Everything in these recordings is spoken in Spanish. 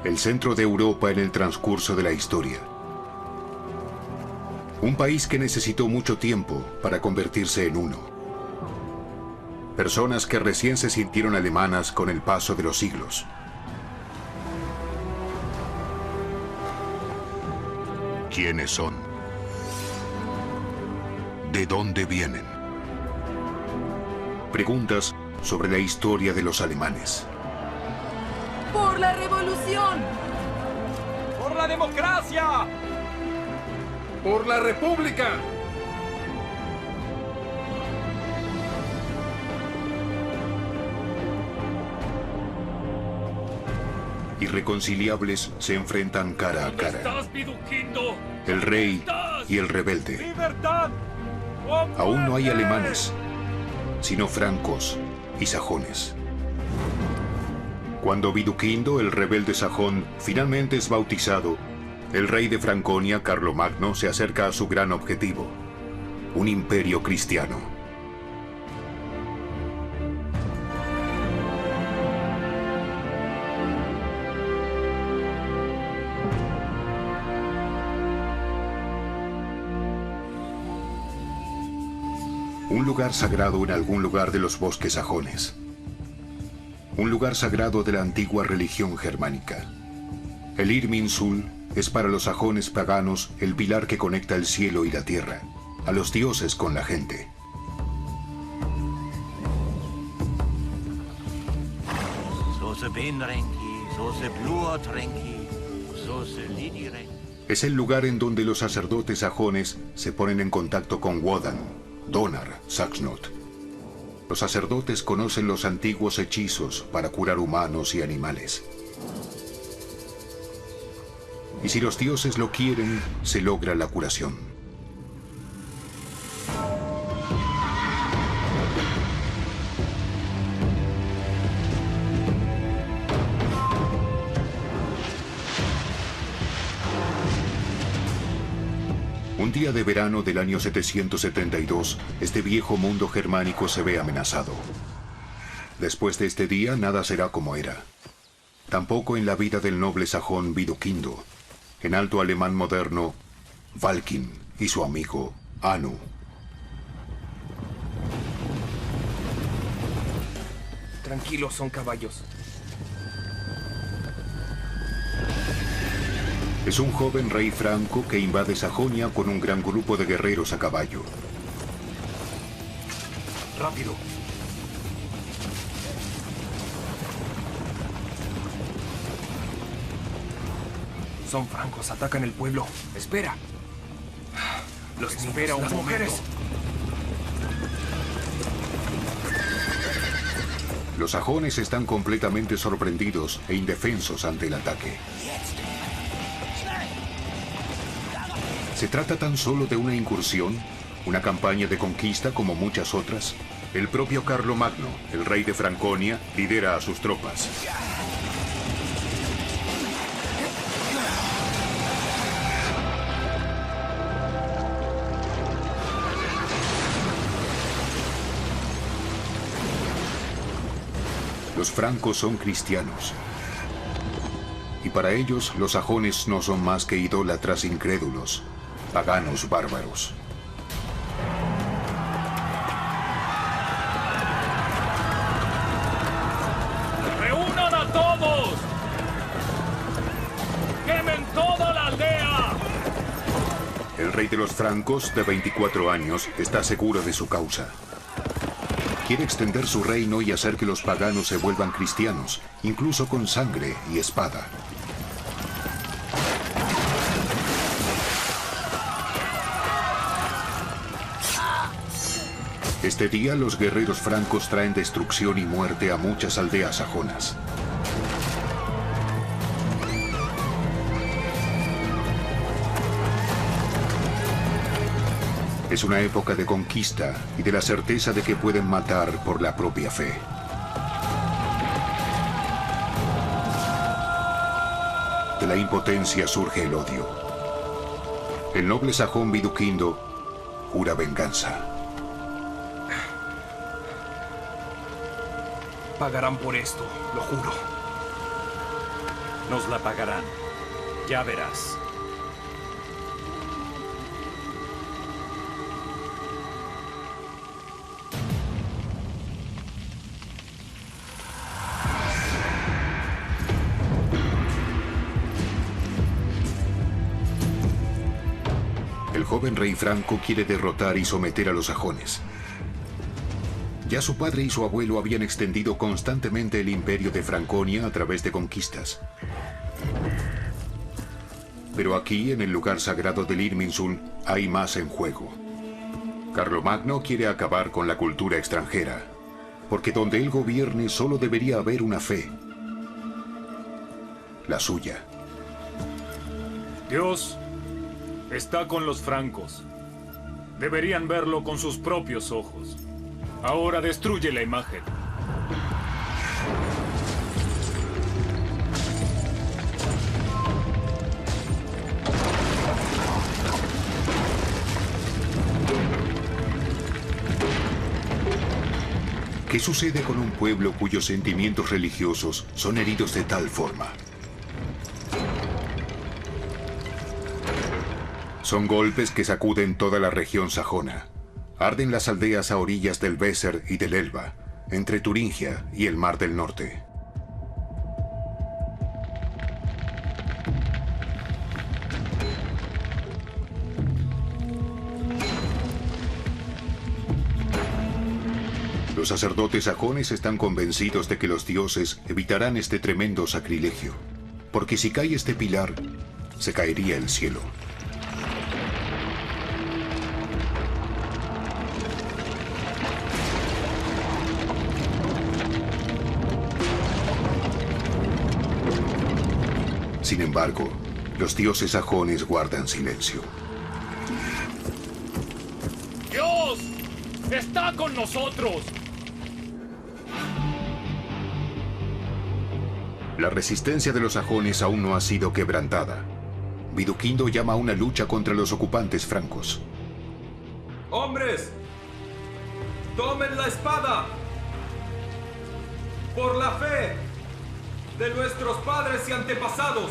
el centro de Europa en el transcurso de la historia. Un país que necesitó mucho tiempo para convertirse en uno. Personas que recién se sintieron alemanas con el paso de los siglos. ¿Quiénes son? ¿De dónde vienen? Preguntas sobre la historia de los alemanes. ¡Por la revolución! ¡Por la democracia! ¡Por la república! Irreconciliables se enfrentan cara a cara. ¿Estás, Viduquindo? El rey y el rebelde. ¡Libertad! ¡O Aún no hay muerte! alemanes, sino francos y sajones. Cuando Viduquindo, el rebelde sajón, finalmente es bautizado, el rey de Franconia, Carlomagno, se acerca a su gran objetivo: un imperio cristiano. Un lugar sagrado en algún lugar de los bosques sajones. Un lugar sagrado de la antigua religión germánica. El Irminsul es para los sajones paganos el pilar que conecta el cielo y la tierra, a los dioses con la gente. Es el lugar en donde los sacerdotes sajones se ponen en contacto con Wodan, Donar, Saxnot. Los sacerdotes conocen los antiguos hechizos para curar humanos y animales. Y si los dioses lo quieren, se logra la curación. Un día de verano del año 772, este viejo mundo germánico se ve amenazado. Después de este día, nada será como era. Tampoco en la vida del noble sajón Viduquindo, en alto alemán moderno, Valkin y su amigo Anu. Tranquilos, son caballos. Es un joven rey franco que invade Sajonia con un gran grupo de guerreros a caballo. Rápido. Son francos, atacan el pueblo. Espera. Los espera un momento. Mujeres. Los sajones están completamente sorprendidos e indefensos ante el ataque. ¿Se trata tan solo de una incursión? ¿Una campaña de conquista como muchas otras? El propio Carlomagno, el rey de Franconia, lidera a sus tropas. Los francos son cristianos. Y para ellos, los sajones no son más que idólatras incrédulos, paganos bárbaros. ¡Reúnan a todos! ¡Quemen toda la aldea! El rey de los francos, de 24 años, está seguro de su causa. Quiere extender su reino y hacer que los paganos se vuelvan cristianos, incluso con sangre y espada. Este día los guerreros francos traen destrucción y muerte a muchas aldeas sajonas. Es una época de conquista y de la certeza de que pueden matar por la propia fe. De la impotencia surge el odio. El noble sajón Viduquindo jura venganza. Pagarán por esto, lo juro. Nos la pagarán. Ya verás. El joven rey Franco quiere derrotar y someter a los sajones. Ya su padre y su abuelo habían extendido constantemente el imperio de Franconia a través de conquistas. Pero aquí, en el lugar sagrado del Irminsul, hay más en juego. Carlomagno quiere acabar con la cultura extranjera, porque donde él gobierne solo debería haber una fe, la suya. Dios está con los francos. Deberían verlo con sus propios ojos. Ahora destruye la imagen. ¿Qué sucede con un pueblo cuyos sentimientos religiosos son heridos de tal forma? Son golpes que sacuden toda la región sajona. Arden las aldeas a orillas del Weser y del Elba, entre Turingia y el Mar del Norte. Los sacerdotes sajones están convencidos de que los dioses evitarán este tremendo sacrilegio, porque si cae este pilar, se caería el cielo. Sin embargo, los dioses sajones guardan silencio. ¡Dios está con nosotros! La resistencia de los sajones aún no ha sido quebrantada. Viduquindo llama a una lucha contra los ocupantes francos. ¡Hombres! ¡Tomen la espada! ¡Por la fe de nuestros padres y antepasados!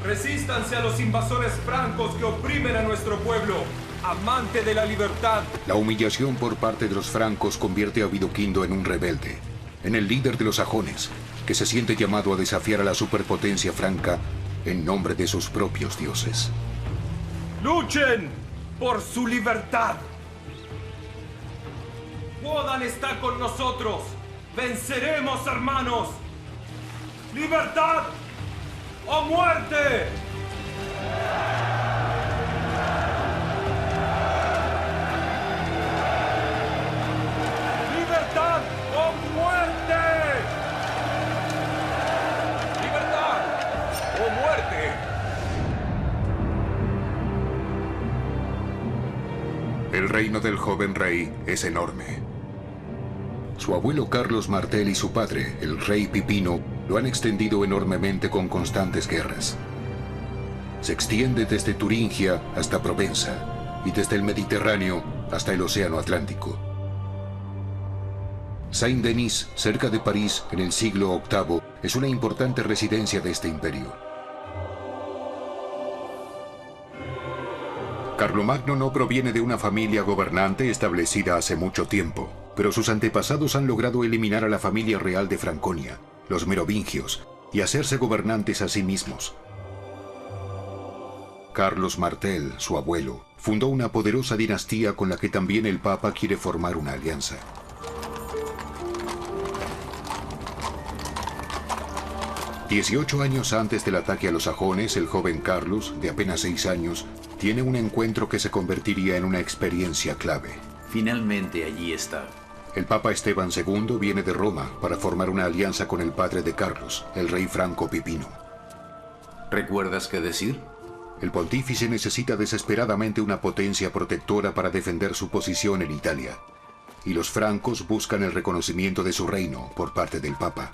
Resístanse a los invasores francos que oprimen a nuestro pueblo, amante de la libertad. La humillación por parte de los francos convierte a Viduquindo en un rebelde, en el líder de los sajones, que se siente llamado a desafiar a la superpotencia franca en nombre de sus propios dioses. ¡Luchen por su libertad! Wodan está con nosotros. ¡Venceremos, hermanos! ¡Libertad o muerte! ¡Libertad o muerte! ¡Libertad o muerte! El reino del joven rey es enorme. Su abuelo Carlos Martel y su padre, el rey Pipino, lo han extendido enormemente con constantes guerras. Se extiende desde Turingia hasta Provenza y desde el Mediterráneo hasta el Océano Atlántico. Saint-Denis, cerca de París, en el siglo VIII, es una importante residencia de este imperio. Carlomagno no proviene de una familia gobernante establecida hace mucho tiempo, pero sus antepasados han logrado eliminar a la familia real de Franconia, los merovingios, y hacerse gobernantes a sí mismos. Carlos Martel, su abuelo, fundó una poderosa dinastía con la que también el Papa quiere formar una alianza. Dieciocho años antes del ataque a los sajones, el joven Carlos, de apenas 6 años, tiene un encuentro que se convertiría en una experiencia clave. Finalmente allí está. El Papa Esteban II viene de Roma para formar una alianza con el padre de Carlos, el rey franco Pipino. ¿Recuerdas qué decir? El pontífice necesita desesperadamente una potencia protectora para defender su posición en Italia, y los francos buscan el reconocimiento de su reino por parte del Papa.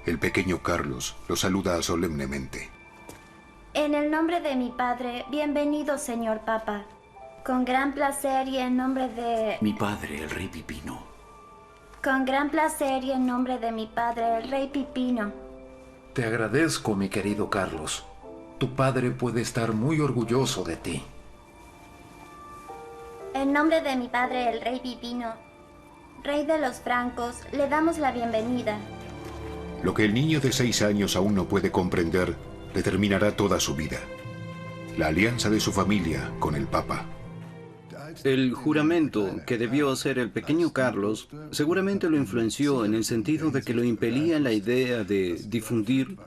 El pequeño Carlos lo saluda solemnemente. En el nombre de mi padre, bienvenido, señor Papa. Con gran placer y en nombre de... Mi padre, el rey Pipino. Con gran placer y en nombre de mi padre, el rey Pipino. Te agradezco, mi querido Carlos. Tu padre puede estar muy orgulloso de ti. En nombre de mi padre, el rey Pipino, rey de los francos, le damos la bienvenida. Lo que el niño de 6 años aún no puede comprender determinará toda su vida. La alianza de su familia con el Papa. El juramento que debió hacer el pequeño Carlos seguramente lo influenció en el sentido de que lo impelía en la idea de difundir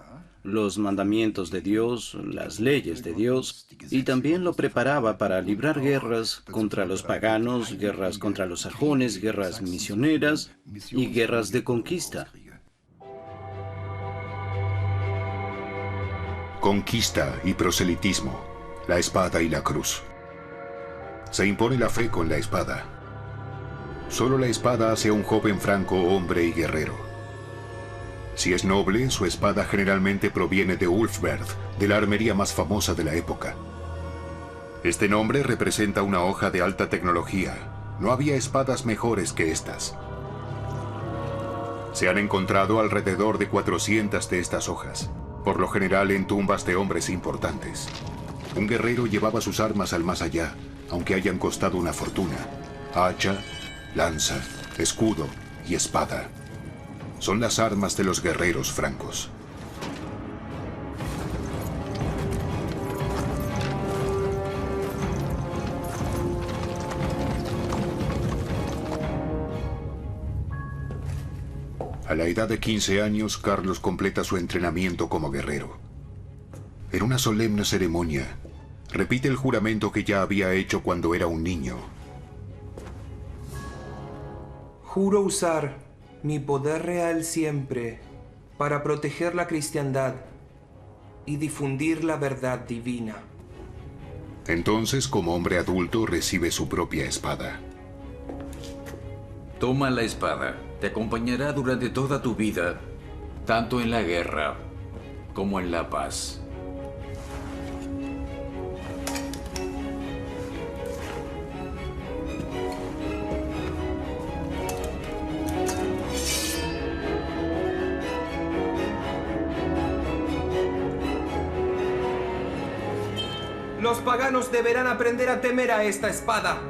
los mandamientos de Dios, las leyes de Dios, y también lo preparaba para librar guerras contra los paganos, guerras contra los sajones, guerras misioneras y guerras de conquista. Conquista y proselitismo, la espada y la cruz. Se impone la fe con la espada. Solo la espada hace a un joven franco hombre y guerrero. Si es noble, su espada generalmente proviene de Ulfberht, de la armería más famosa de la época. Este nombre representa una hoja de alta tecnología. No había espadas mejores que estas. Se han encontrado alrededor de 400 de estas hojas, por lo general en tumbas de hombres importantes. Un guerrero llevaba sus armas al más allá, aunque hayan costado una fortuna. Hacha, lanza, escudo y espada. Son las armas de los guerreros francos. A la edad de 15 años, Carlos completa su entrenamiento como guerrero. En una solemne ceremonia, repite el juramento que ya había hecho cuando era un niño. Juro usar mi poder real siempre para proteger la cristiandad y difundir la verdad divina. Entonces, como hombre adulto, recibe su propia espada. Toma la espada. Te acompañará durante toda tu vida, tanto en la guerra como en la paz. Los paganos deberán aprender a temer a esta espada.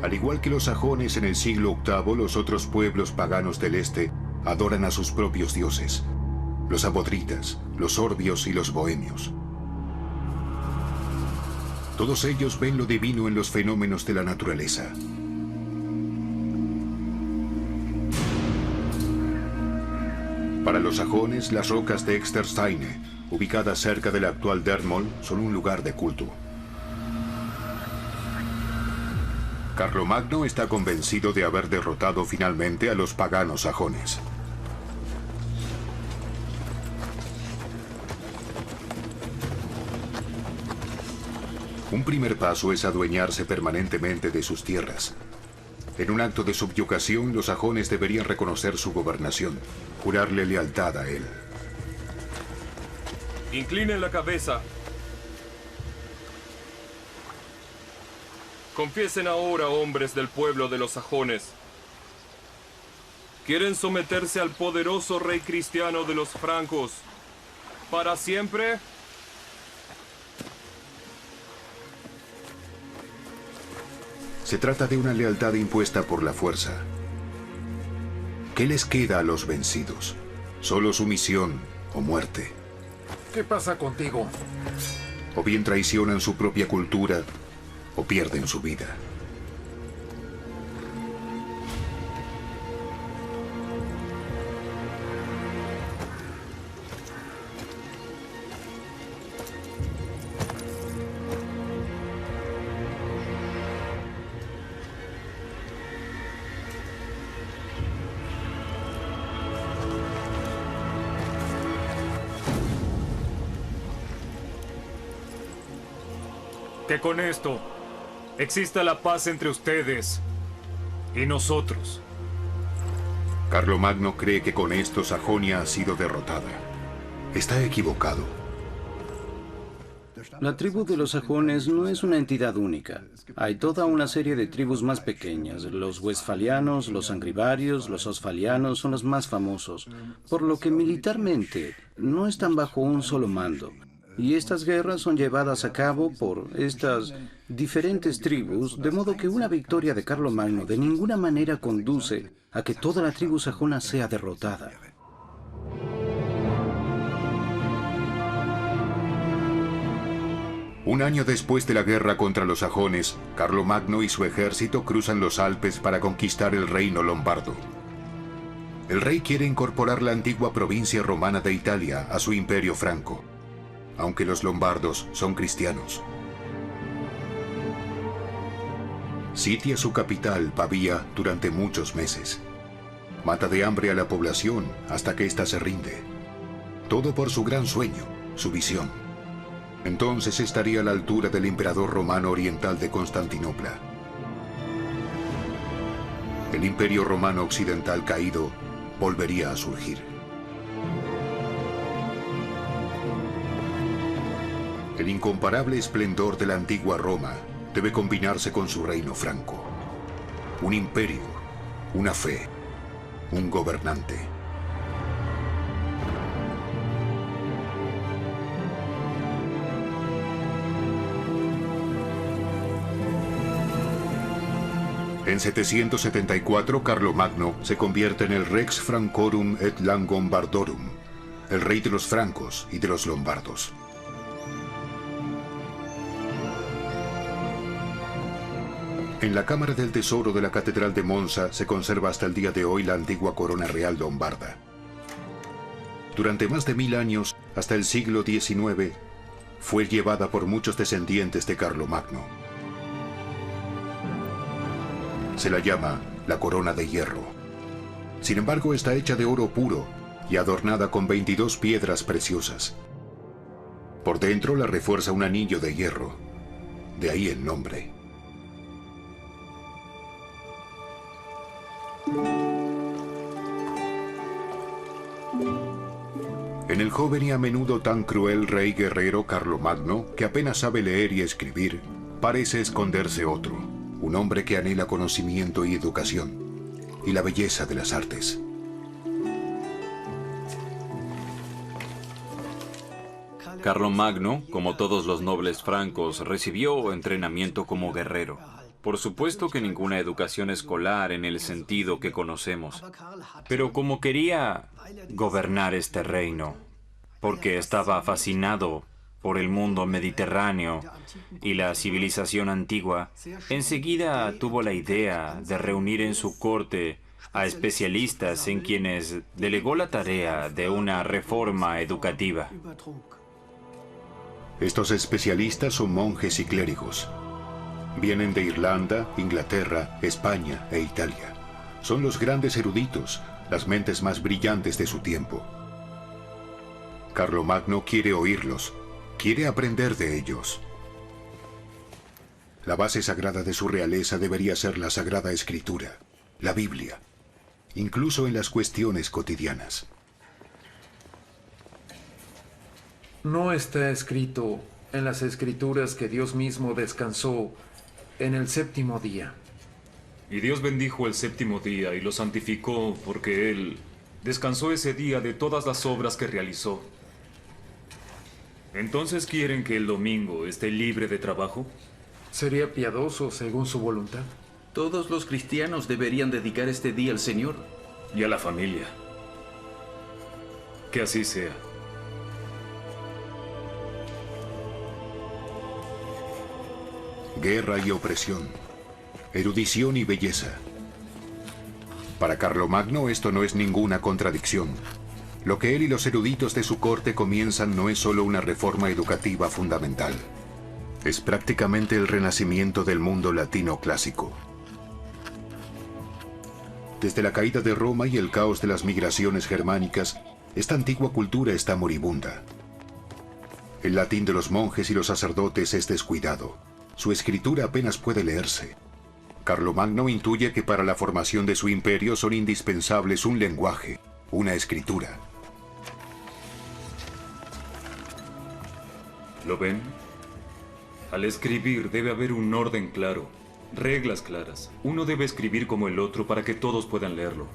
Al igual que los sajones en el siglo VIII, los otros pueblos paganos del este adoran a sus propios dioses. Los abodritas, los sorbios y los bohemios. Todos ellos ven lo divino en los fenómenos de la naturaleza. Para los sajones, las rocas de Extersteine, ubicadas cerca del actual Detmold, son un lugar de culto. Carlomagno está convencido de haber derrotado finalmente a los paganos sajones. Un primer paso es adueñarse permanentemente de sus tierras. En un acto de subyugación, los sajones deberían reconocer su gobernación, jurarle lealtad a él. Inclinen la cabeza. Confiesen ahora, hombres del pueblo de los sajones. ¿Quieren someterse al poderoso rey cristiano de los francos para siempre? Se trata de una lealtad impuesta por la fuerza. ¿Qué les queda a los vencidos? Solo sumisión o muerte. ¿Qué pasa contigo? O bien traicionan su propia cultura o pierden su vida. Que con esto exista la paz entre ustedes y nosotros. Carlomagno cree que con esto Sajonia ha sido derrotada. Está equivocado. La tribu de los sajones no es una entidad única. Hay toda una serie de tribus más pequeñas. Los westfalianos, los angrivarios, los osfalianos son los más famosos, por lo que militarmente no están bajo un solo mando. Y estas guerras son llevadas a cabo por estas diferentes tribus, de modo que una victoria de Carlomagno de ninguna manera conduce a que toda la tribu sajona sea derrotada. Un año después de la guerra contra los sajones, Carlomagno y su ejército cruzan los Alpes para conquistar el reino lombardo. El rey quiere incorporar la antigua provincia romana de Italia a su imperio franco, aunque los lombardos son cristianos. Sitia su capital, Pavía, durante muchos meses. Mata de hambre a la población hasta que ésta se rinde. Todo por su gran sueño, su visión. Entonces estaría a la altura del emperador romano oriental de Constantinopla. El imperio romano occidental caído volvería a surgir. El incomparable esplendor de la antigua Roma debe combinarse con su reino franco. Un imperio, una fe, un gobernante. En 774, Carlomagno se convierte en el Rex Francorum et Langombardorum, el rey de los francos y de los lombardos. En la Cámara del Tesoro de la Catedral de Monza se conserva hasta el día de hoy la antigua corona real lombarda. Durante más de 1000 años, hasta el siglo XIX, fue llevada por muchos descendientes de Carlomagno. Se la llama la corona de hierro. Sin embargo, está hecha de oro puro y adornada con 22 piedras preciosas. Por dentro la refuerza un anillo de hierro, de ahí el nombre. En el joven y a menudo tan cruel rey guerrero Carlomagno, que apenas sabe leer y escribir, parece esconderse otro, un hombre que anhela conocimiento y educación, y la belleza de las artes. Carlomagno, como todos los nobles francos, recibió entrenamiento como guerrero. Por supuesto que ninguna educación escolar en el sentido que conocemos. Pero como quería gobernar este reino, porque estaba fascinado por el mundo mediterráneo y la civilización antigua, enseguida tuvo la idea de reunir en su corte a especialistas en quienes delegó la tarea de una reforma educativa. Estos especialistas son monjes y clérigos. Vienen de Irlanda, Inglaterra, España e Italia. Son los grandes eruditos, las mentes más brillantes de su tiempo. Carlomagno quiere oírlos, quiere aprender de ellos. La base sagrada de su realeza debería ser la Sagrada Escritura, la Biblia, incluso en las cuestiones cotidianas. No está escrito en las Escrituras que Dios mismo descansó en el séptimo día. Y Dios bendijo el séptimo día y lo santificó porque Él descansó ese día de todas las obras que realizó. ¿Entonces quieren que el domingo esté libre de trabajo? ¿Sería piadoso según su voluntad? Todos los cristianos deberían dedicar este día al Señor. Y a la familia. Que así sea. Guerra y opresión, erudición y belleza. Para Carlomagno esto no es ninguna contradicción. Lo que él y los eruditos de su corte comienzan no es solo una reforma educativa fundamental. Es prácticamente el renacimiento del mundo latino clásico. Desde la caída de Roma y el caos de las migraciones germánicas, esta antigua cultura está moribunda. El latín de los monjes y los sacerdotes es descuidado. Su escritura apenas puede leerse. Carlomagno intuye que para la formación de su imperio son indispensables un lenguaje, una escritura. ¿Lo ven? Al escribir debe haber un orden claro, reglas claras. Uno debe escribir como el otro para que todos puedan leerlo.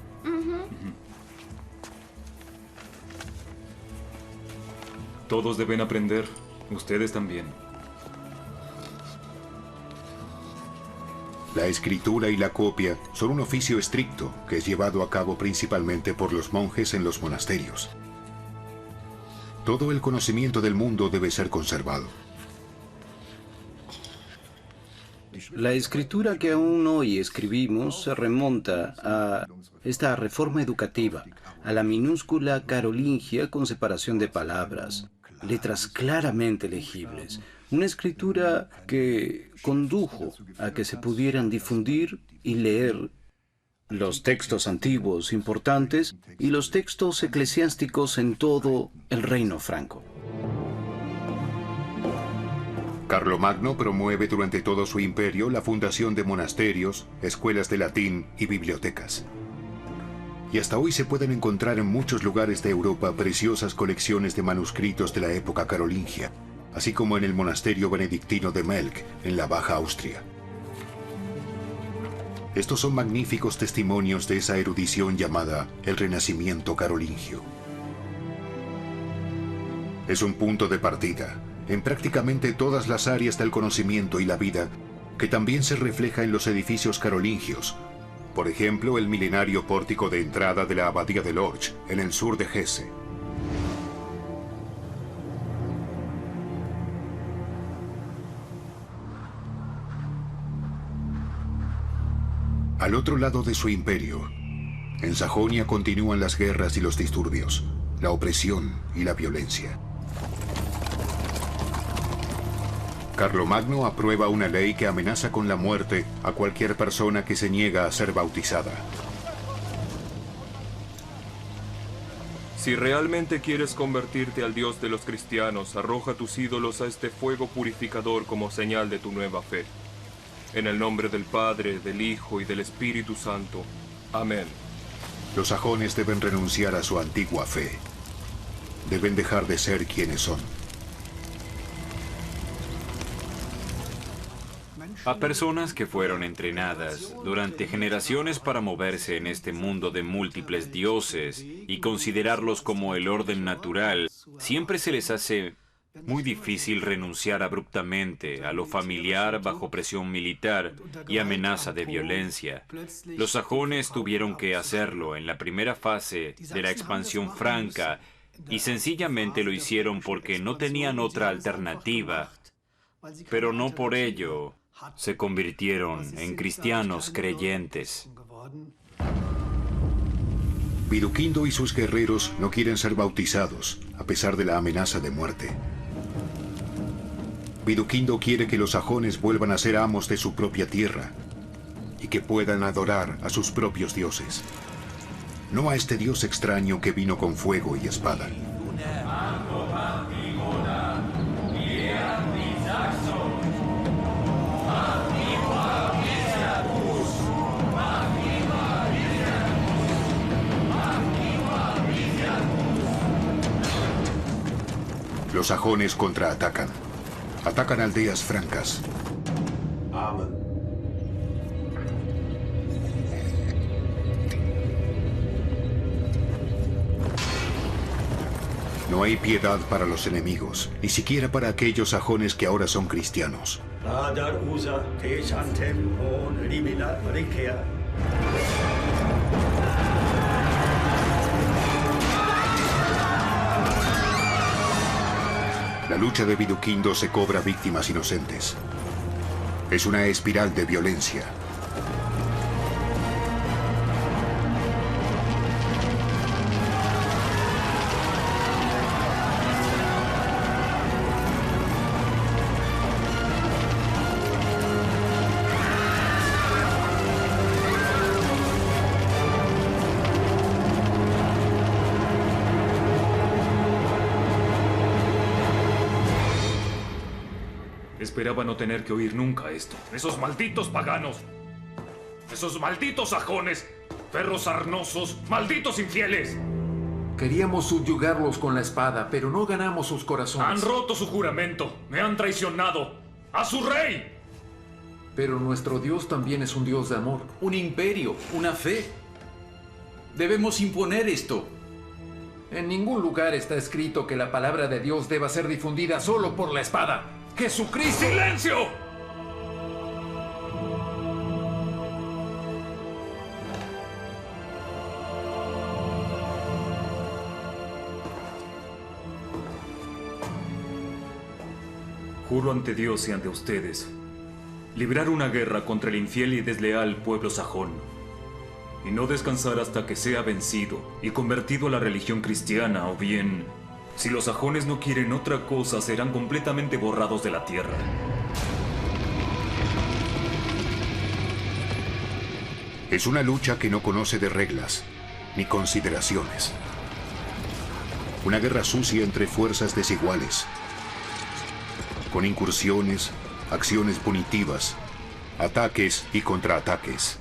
Todos deben aprender, ustedes también. La escritura y la copia son un oficio estricto que es llevado a cabo principalmente por los monjes en los monasterios. Todo el conocimiento del mundo debe ser conservado. La escritura que aún hoy escribimos se remonta a esta reforma educativa, a la minúscula carolingia con separación de palabras, letras claramente legibles. Una escritura que condujo a que se pudieran difundir y leer los textos antiguos importantes y los textos eclesiásticos en todo el reino franco. Carlomagno promueve durante todo su imperio la fundación de monasterios, escuelas de latín y bibliotecas. Y hasta hoy se pueden encontrar en muchos lugares de Europa preciosas colecciones de manuscritos de la época carolingia, así como en el monasterio benedictino de Melk, en la Baja Austria. Estos son magníficos testimonios de esa erudición llamada el Renacimiento carolingio. Es un punto de partida en prácticamente todas las áreas del conocimiento y la vida, que también se refleja en los edificios carolingios. Por ejemplo, el milenario pórtico de entrada de la abadía de Lorch, en el sur de Hesse. Al otro lado de su imperio, en Sajonia continúan las guerras y los disturbios, la opresión y la violencia. Carlomagno aprueba una ley que amenaza con la muerte a cualquier persona que se niega a ser bautizada. Si realmente quieres convertirte al Dios de los cristianos, arroja tus ídolos a este fuego purificador como señal de tu nueva fe. En el nombre del Padre, del Hijo y del Espíritu Santo. Amén. Los sajones deben renunciar a su antigua fe. Deben dejar de ser quienes son. A personas que fueron entrenadas durante generaciones para moverse en este mundo de múltiples dioses y considerarlos como el orden natural, siempre se les hace muy difícil renunciar abruptamente a lo familiar bajo presión militar y amenaza de violencia. Los sajones tuvieron que hacerlo en la primera fase de la expansión franca y sencillamente lo hicieron porque no tenían otra alternativa, pero no por ello se convirtieron en cristianos creyentes. Viduquindo y sus guerreros no quieren ser bautizados, a pesar de la amenaza de muerte. Viduquindo quiere que los sajones vuelvan a ser amos de su propia tierra y que puedan adorar a sus propios dioses, no a este dios extraño que vino con fuego y espada. Los sajones contraatacan. Atacan aldeas francas. No hay piedad para los enemigos, ni siquiera para aquellos sajones que ahora son cristianos. La lucha de Viduquindo se cobra víctimas inocentes. Es una espiral de violencia. Esperaba no tener que oír nunca esto. ¡Esos malditos paganos! ¡Esos malditos sajones! ¡Perros sarnosos! ¡Malditos infieles! Queríamos subyugarlos con la espada, pero no ganamos sus corazones. Han roto su juramento. Me han traicionado. ¡A su rey! Pero nuestro Dios también es un Dios de amor. Un imperio, una fe. Debemos imponer esto. En ningún lugar está escrito que la palabra de Dios deba ser difundida solo por la espada. ¡Jesucristo! ¡Silencio! Juro ante Dios y ante ustedes librar una guerra contra el infiel y desleal pueblo sajón, y no descansar hasta que sea vencido y convertido a la religión cristiana, o bien, si los sajones no quieren otra cosa, serán completamente borrados de la tierra. Es una lucha que no conoce de reglas ni consideraciones. Una guerra sucia entre fuerzas desiguales, con incursiones, acciones punitivas, ataques y contraataques.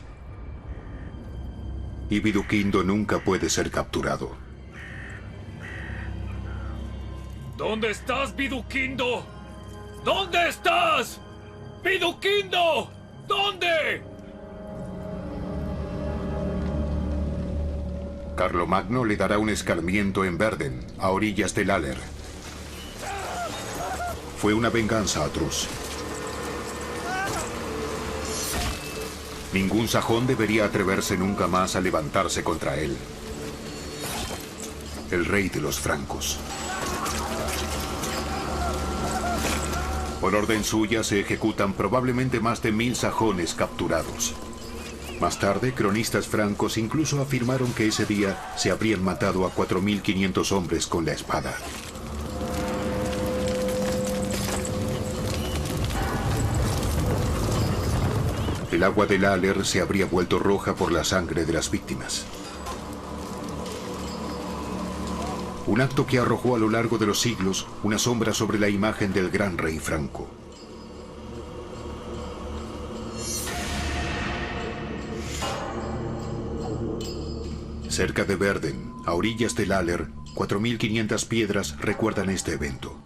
Y Viduquindo nunca puede ser capturado. ¿Dónde estás, Viduquindo? ¿Dónde estás? ¡Viduquindo! ¿Dónde? Carlomagno le dará un escarmiento en Verden, a orillas del Aller. Fue una venganza atroz. Ningún sajón debería atreverse nunca más a levantarse contra él. El rey de los francos. Por orden suya se ejecutan probablemente más de 1000 sajones capturados. Más tarde, cronistas francos incluso afirmaron que ese día se habrían matado a 4500 hombres con la espada. El agua del Aller se habría vuelto roja por la sangre de las víctimas. Un acto que arrojó a lo largo de los siglos una sombra sobre la imagen del gran rey franco. Cerca de Verden, a orillas del Aller, 4500 piedras recuerdan este evento,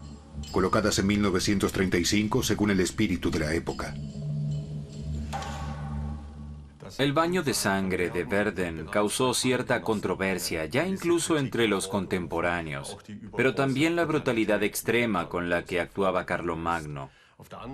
colocadas en 1935 según el espíritu de la época. El baño de sangre de Verden causó cierta controversia, ya incluso entre los contemporáneos, pero también la brutalidad extrema con la que actuaba Carlomagno.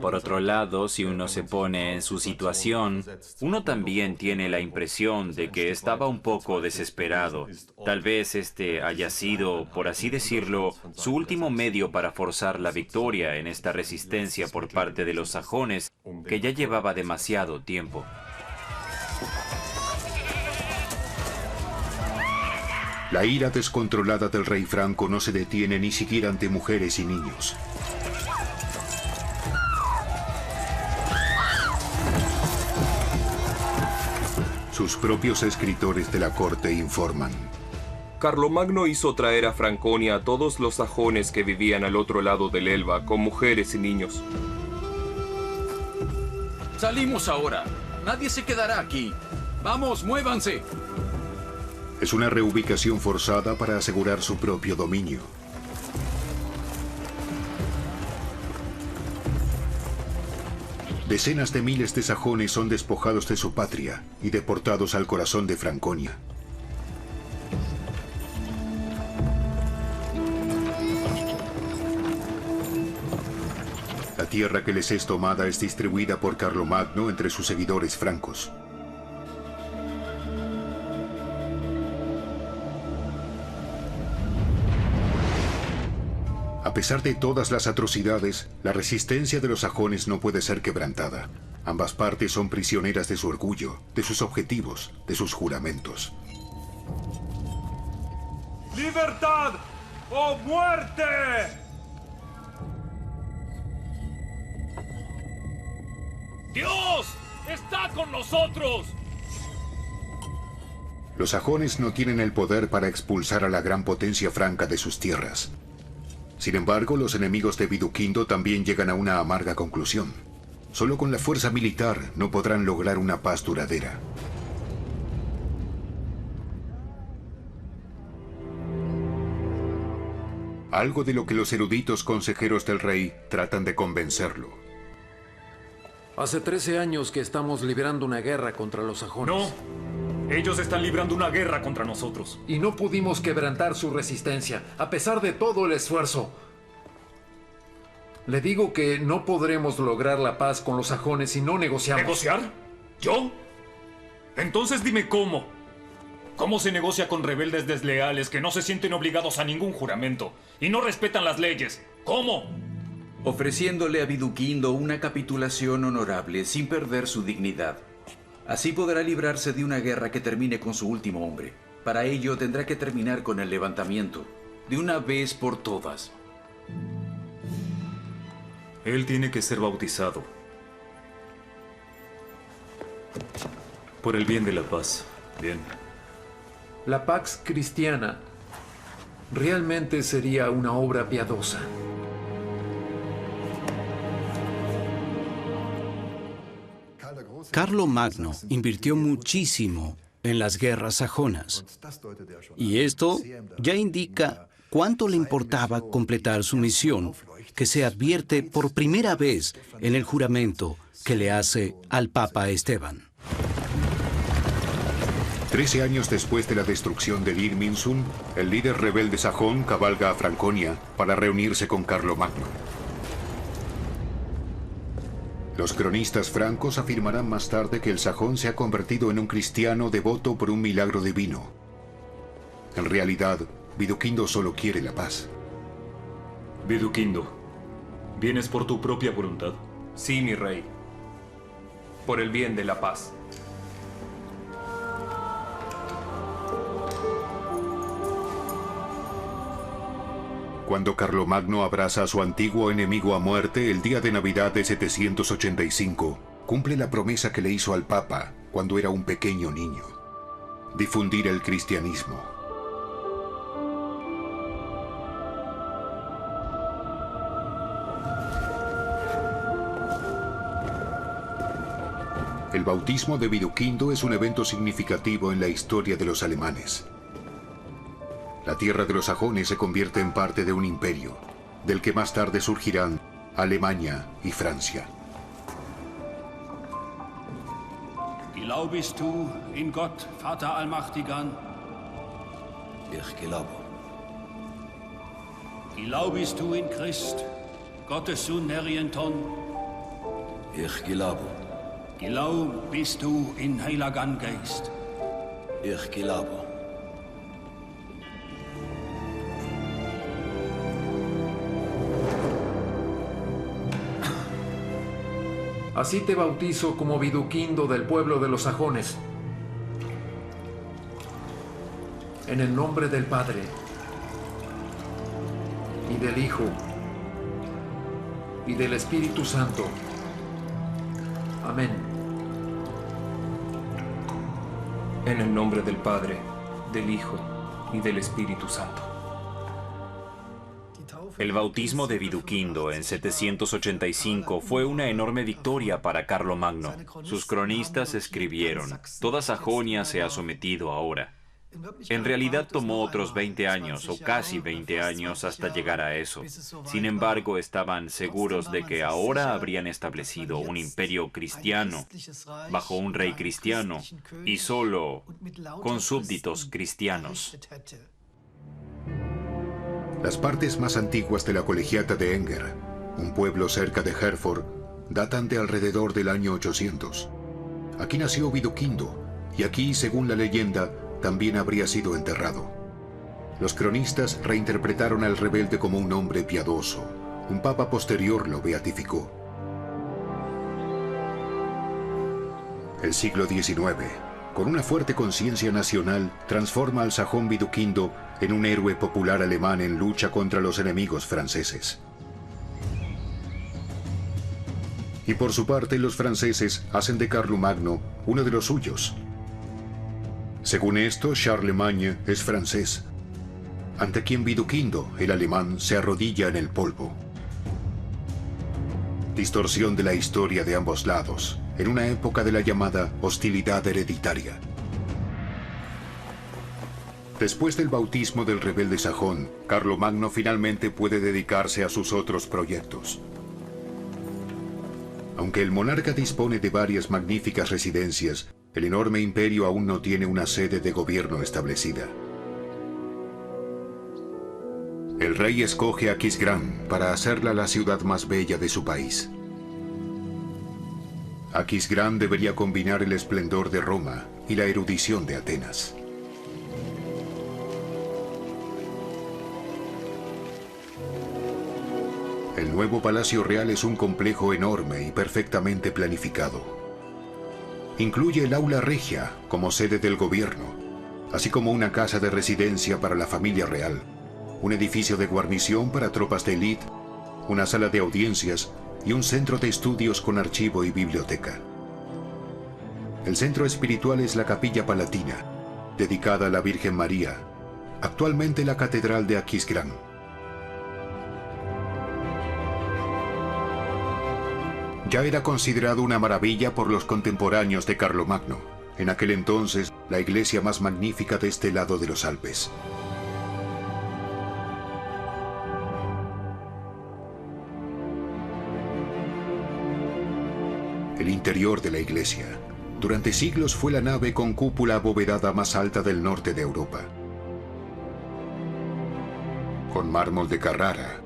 Por otro lado, si uno se pone en su situación, uno también tiene la impresión de que estaba un poco desesperado. Tal vez este haya sido, por así decirlo, su último medio para forzar la victoria en esta resistencia por parte de los sajones, que ya llevaba demasiado tiempo. La ira descontrolada del rey franco no se detiene ni siquiera ante mujeres y niños. Sus propios escritores de la corte informan. Carlomagno hizo traer a Franconia a todos los sajones que vivían al otro lado del Elba, con mujeres y niños. Salimos ahora. Nadie se quedará aquí. Vamos, muévanse. Es una reubicación forzada para asegurar su propio dominio. Decenas de miles de sajones son despojados de su patria y deportados al corazón de Franconia. La tierra que les es tomada es distribuida por Carlomagno entre sus seguidores francos. A pesar de todas las atrocidades, la resistencia de los sajones no puede ser quebrantada. Ambas partes son prisioneras de su orgullo, de sus objetivos, de sus juramentos. ¡Libertad o muerte! ¡Dios está con nosotros! Los sajones no tienen el poder para expulsar a la gran potencia franca de sus tierras. Sin embargo, los enemigos de Viduquindo también llegan a una amarga conclusión. Solo con la fuerza militar no podrán lograr una paz duradera. Algo de lo que los eruditos consejeros del rey tratan de convencerlo. Hace 13 años que estamos librando una guerra contra los sajones. No, ellos están librando una guerra contra nosotros. Y no pudimos quebrantar su resistencia, a pesar de todo el esfuerzo. Le digo que no podremos lograr la paz con los sajones si no negociamos. ¿Negociar? ¿Yo? Entonces dime cómo. ¿Cómo se negocia con rebeldes desleales que no se sienten obligados a ningún juramento y no respetan las leyes? ¿Cómo? Ofreciéndole a Viduquindo una capitulación honorable sin perder su dignidad. Así podrá librarse de una guerra que termine con su último hombre. Para ello tendrá que terminar con el levantamiento, de una vez por todas. Él tiene que ser bautizado. Por el bien de la paz. Bien. La Pax Cristiana realmente sería una obra piadosa. Carlomagno invirtió muchísimo en las guerras sajonas, y esto ya indica cuánto le importaba completar su misión, que se advierte por primera vez en el juramento que le hace al Papa Esteban. 13 años después de la destrucción del Irminsul, el líder rebelde sajón cabalga a Franconia para reunirse con Carlomagno. Los cronistas francos afirmarán más tarde que el sajón se ha convertido en un cristiano devoto por un milagro divino. En realidad, Viduquindo solo quiere la paz. Viduquindo, ¿vienes por tu propia voluntad? Sí, mi rey. Por el bien de la paz. Cuando Carlomagno abraza a su antiguo enemigo a muerte el día de Navidad de 785, cumple la promesa que le hizo al Papa cuando era un pequeño niño: difundir el cristianismo. El bautismo de Viduquindo es un evento significativo en la historia de los alemanes. La tierra de los sajones se convierte en parte de un imperio, del que más tarde surgirán Alemania y Francia. Glaubst du in Gott, Vater Allmächtigen? Ich glaube. Glaubst du in Christ, Gottes Sohn Nerienton? Ich glaube. Glaubst du in Heiligen Geist? Ich glaube. Así te bautizo como Viduquindo del pueblo de los sajones. En el nombre del Padre, y del Hijo, y del Espíritu Santo. Amén. En el nombre del Padre, del Hijo y del Espíritu Santo. El bautismo de Viduquindo en 785 fue una enorme victoria para Carlomagno. Sus cronistas escribieron: toda Sajonia se ha sometido ahora. En realidad tomó otros 20 años, o casi 20 años, hasta llegar a eso. Sin embargo, estaban seguros de que ahora habrían establecido un imperio cristiano, bajo un rey cristiano, y solo con súbditos cristianos. Las partes más antiguas de la colegiata de Enger, un pueblo cerca de Herford, datan de alrededor del año 800. Aquí nació Viduquindo, y aquí, según la leyenda, también habría sido enterrado. Los cronistas reinterpretaron al rebelde como un hombre piadoso. Un papa posterior lo beatificó. El siglo XIX, con una fuerte conciencia nacional, transforma al sajón Viduquindo en un héroe popular alemán en lucha contra los enemigos franceses. Y por su parte, los franceses hacen de Carlomagno uno de los suyos. Según esto, Charlemagne es francés, ante quien Viduquindo, el alemán, se arrodilla en el polvo. Distorsión de la historia de ambos lados, en una época de la llamada hostilidad hereditaria. Después del bautismo del rebelde sajón, Carlomagno finalmente puede dedicarse a sus otros proyectos. Aunque el monarca dispone de varias magníficas residencias, el enorme imperio aún no tiene una sede de gobierno establecida. El rey escoge Aquisgrán para hacerla la ciudad más bella de su país. Aquisgrán debería combinar el esplendor de Roma y la erudición de Atenas. El nuevo Palacio Real es un complejo enorme y perfectamente planificado. Incluye el Aula Regia como sede del gobierno, así como una casa de residencia para la familia real, un edificio de guarnición para tropas de élite, una sala de audiencias y un centro de estudios con archivo y biblioteca. El centro espiritual es la Capilla Palatina, dedicada a la Virgen María, actualmente la Catedral de Aquisgrán. Ya era considerado una maravilla por los contemporáneos de Carlomagno, en aquel entonces la iglesia más magnífica de este lado de los Alpes. El interior de la iglesia. Durante siglos fue la nave con cúpula abovedada más alta del norte de Europa, con mármol de Carrara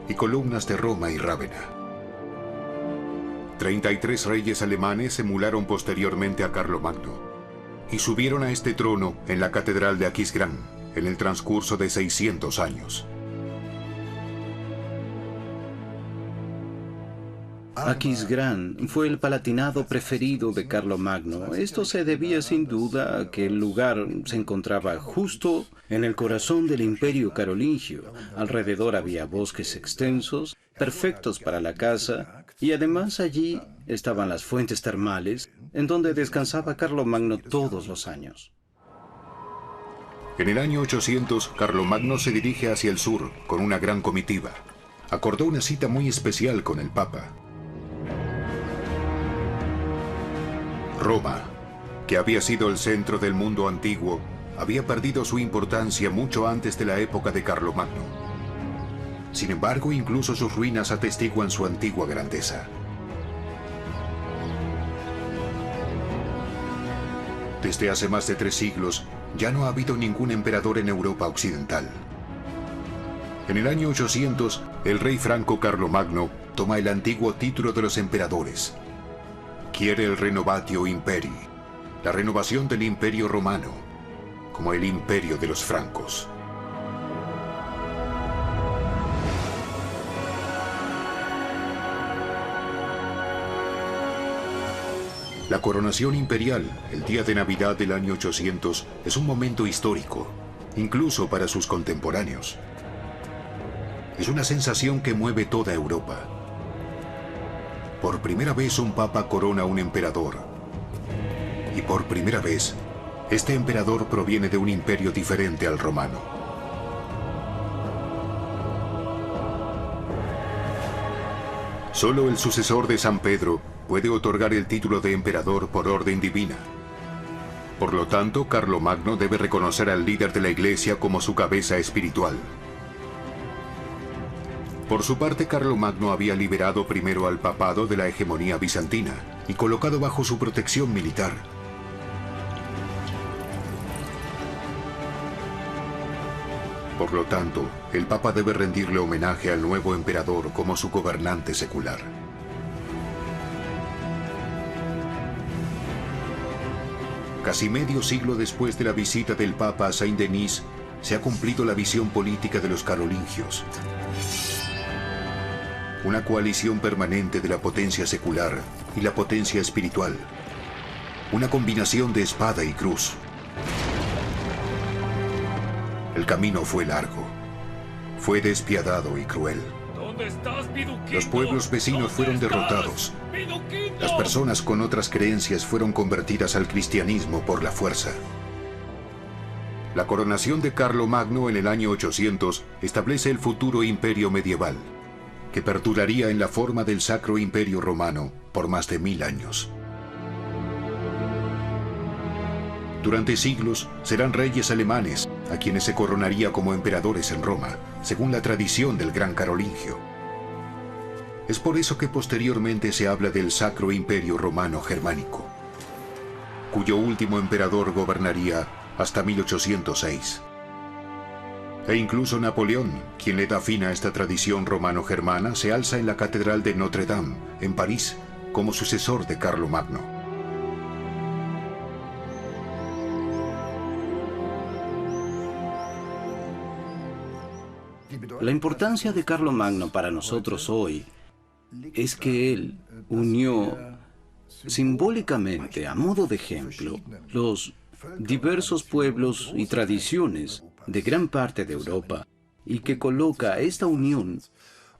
y columnas de Roma y Rávena. 33 reyes alemanes emularon posteriormente a Carlomagno y subieron a este trono en la Catedral de Aquisgrán en el transcurso de 600 años. Aquisgrán fue el palatinado preferido de Carlomagno. Esto se debía sin duda a que el lugar se encontraba justo en el corazón del Imperio Carolingio. Alrededor había bosques extensos, perfectos para la caza, y además allí estaban las fuentes termales, en donde descansaba Carlomagno todos los años. En el año 800, Carlomagno se dirige hacia el sur con una gran comitiva. Acordó una cita muy especial con el Papa. Roma, que había sido el centro del mundo antiguo, había perdido su importancia mucho antes de la época de Carlomagno. Sin embargo, incluso sus ruinas atestiguan su antigua grandeza. Desde hace más de 3 siglos, ya no ha habido ningún emperador en Europa occidental. En el año 800, el rey franco Carlomagno toma el antiguo título de los emperadores. Quiere el Renovatio Imperii, la renovación del Imperio Romano, como el Imperio de los Francos. La coronación imperial, el día de Navidad del año 800, es un momento histórico, incluso para sus contemporáneos. Es una sensación que mueve toda Europa. Por primera vez un papa corona a un emperador. Y por primera vez, este emperador proviene de un imperio diferente al romano. Solo el sucesor de San Pedro puede otorgar el título de emperador por orden divina. Por lo tanto, Carlomagno debe reconocer al líder de la Iglesia como su cabeza espiritual. Por su parte, Carlomagno había liberado primero al papado de la hegemonía bizantina y colocado bajo su protección militar. Por lo tanto, el Papa debe rendirle homenaje al nuevo emperador como su gobernante secular. Casi medio siglo después de la visita del Papa a Saint-Denis, se ha cumplido la visión política de los carolingios. Una coalición permanente de la potencia secular y la potencia espiritual. Una combinación de espada y cruz. El camino fue largo. Fue despiadado y cruel. Los pueblos vecinos fueron derrotados. Las personas con otras creencias fueron convertidas al cristianismo por la fuerza. La coronación de Carlomagno en el año 800 establece el futuro imperio medieval, que perduraría en la forma del Sacro Imperio Romano por más de 1000 años. Durante siglos serán reyes alemanes a quienes se coronaría como emperadores en Roma, según la tradición del Gran Carolingio. Es por eso que posteriormente se habla del Sacro Imperio Romano Germánico, cuyo último emperador gobernaría hasta 1806. E incluso Napoleón, quien le da fin a esta tradición romano-germana, se alza en la Catedral de Notre Dame, en París, como sucesor de Carlomagno. La importancia de Carlomagno para nosotros hoy es que él unió simbólicamente, a modo de ejemplo, los diversos pueblos y tradiciones de gran parte de Europa, y que coloca esta unión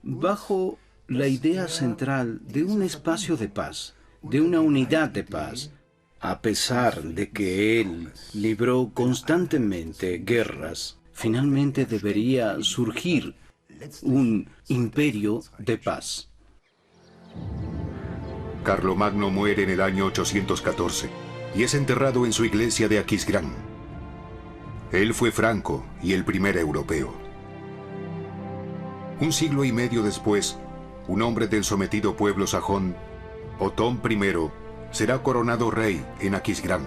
bajo la idea central de un espacio de paz, de una unidad de paz, a pesar de que él libró constantemente guerras. Finalmente debería surgir un imperio de paz. Carlomagno muere en el año 814 y es enterrado en su iglesia de Aquisgrán. Él fue franco y el primer europeo. Un siglo y medio después, un hombre del sometido pueblo sajón, Otón I, será coronado rey en Aquisgrán.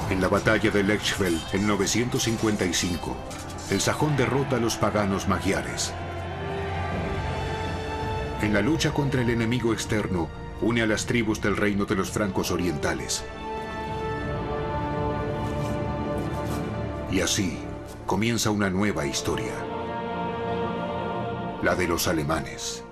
En la batalla de Lechfeld en 955, el sajón derrota a los paganos magiares. En la lucha contra el enemigo externo, une a las tribus del reino de los francos orientales. Y así comienza una nueva historia, la de los alemanes.